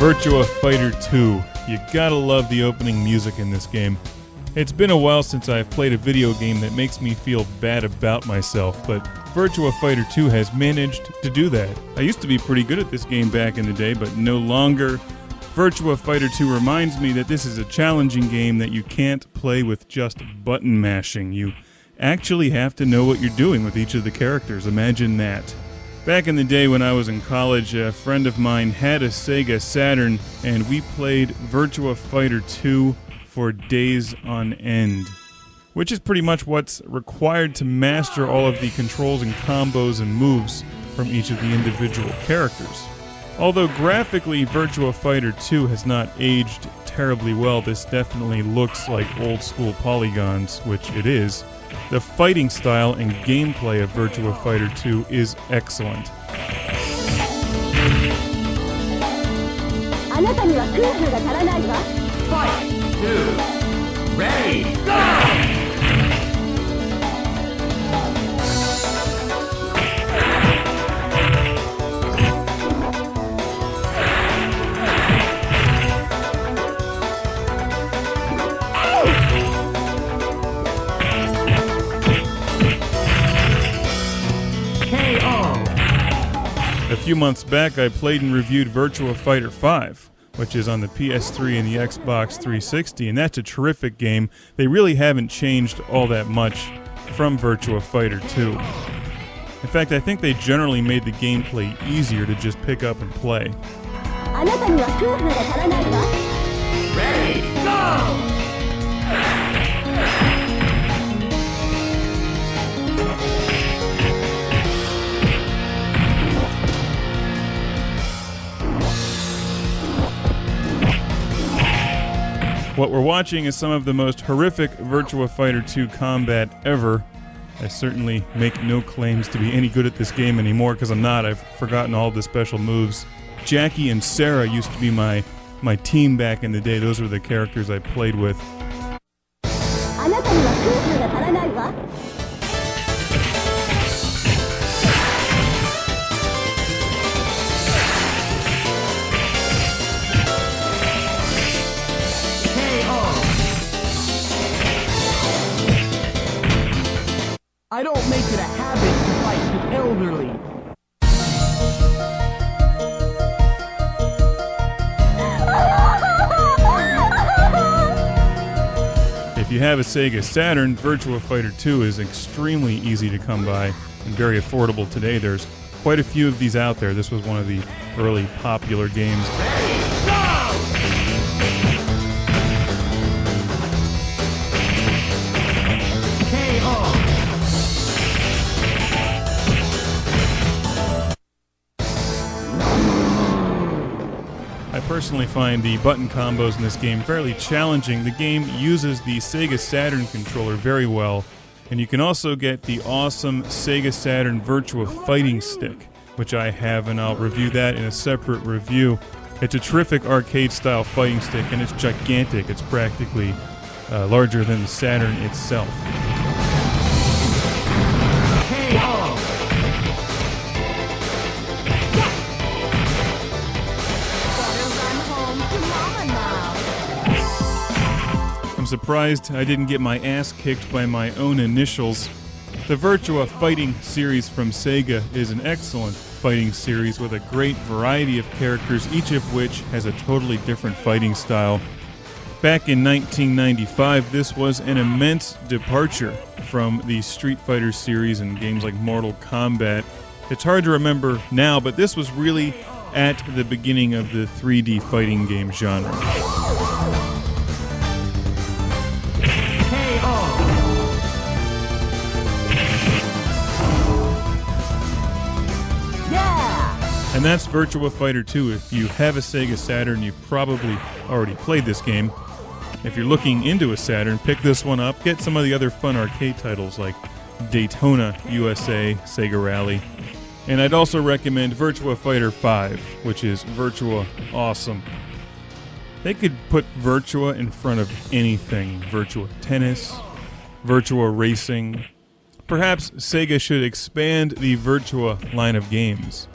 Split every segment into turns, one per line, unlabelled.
Virtua Fighter 2. You gotta love the opening music in this game. It's been a while since I've played a video game that makes me feel bad about myself, but Virtua Fighter 2 has managed to do that. I used to be pretty good at this game back in the day, but no longer. Virtua Fighter 2 reminds me that this is a challenging game that you can't play with just button mashing. You actually have to know what you're doing with each of the characters. Imagine that. Back in the day when I was in college, a friend of mine had a Sega Saturn, and we played Virtua Fighter 2 for days on end, which is pretty much what's required to master all of the controls and combos and moves from each of the individual characters. Although graphically Virtua Fighter 2 has not aged terribly well, this definitely looks like old school polygons, which it is. The fighting style and gameplay of Virtua Fighter 2 is excellent.
Fight! 2, ready, go!
A few months back, I played and reviewed Virtua Fighter 5, which is on the PS3 and the Xbox 360, and that's a terrific game. They really haven't changed all that much from Virtua Fighter 2. In fact, I think they generally made the gameplay easier to just pick up and play.
Ready, go!
What we're watching is some of the most horrific Virtua Fighter 2 combat ever. I certainly make no claims to be any good at this game anymore, because I'm not. I've forgotten all the special moves. Jackie and Sarah used to be my team back in the day. Those were the characters I played with.
I don't make it a habit to fight the elderly.
If you have a Sega Saturn, Virtua Fighter 2 is extremely easy to come by and very affordable today. There's quite a few of these out there. This was one of the early popular games. I personally find the button combos in this game fairly challenging. The game uses the Sega Saturn controller very well, and you can also get the awesome Sega Saturn Virtua Fighting Stick, which I have, and I'll review that in a separate review. It's a terrific arcade-style fighting stick, and it's gigantic. It's practically larger than the Saturn itself. I'm surprised I didn't get my ass kicked by my own initials. The Virtua Fighting series from Sega is an excellent fighting series with a great variety of characters, each of which has a totally different fighting style. Back in 1995, this was an immense departure from the Street Fighter series and games like Mortal Kombat. It's hard to remember now, but this was really at the beginning of the 3D fighting game genre. And that's Virtua Fighter 2. If you have a Sega Saturn, you've probably already played this game. If you're looking into a Saturn, pick this one up. Get some of the other fun arcade titles like Daytona USA, Sega Rally. And I'd also recommend Virtua Fighter 5, which is Virtua awesome. They could put Virtua in front of anything. Virtua Tennis, Virtua Racing. Perhaps Sega should expand the Virtua line of games.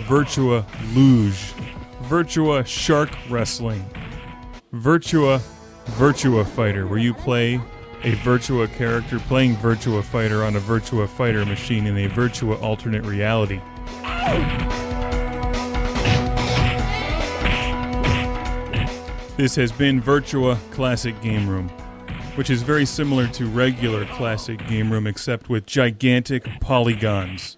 Virtua Luge, Virtua Shark Wrestling. Virtua Fighter, where you play a Virtua character playing Virtua Fighter on a Virtua Fighter machine in a Virtua alternate reality. This has been Virtua Classic Game Room, which is very similar to regular Classic Game Room except with gigantic polygons.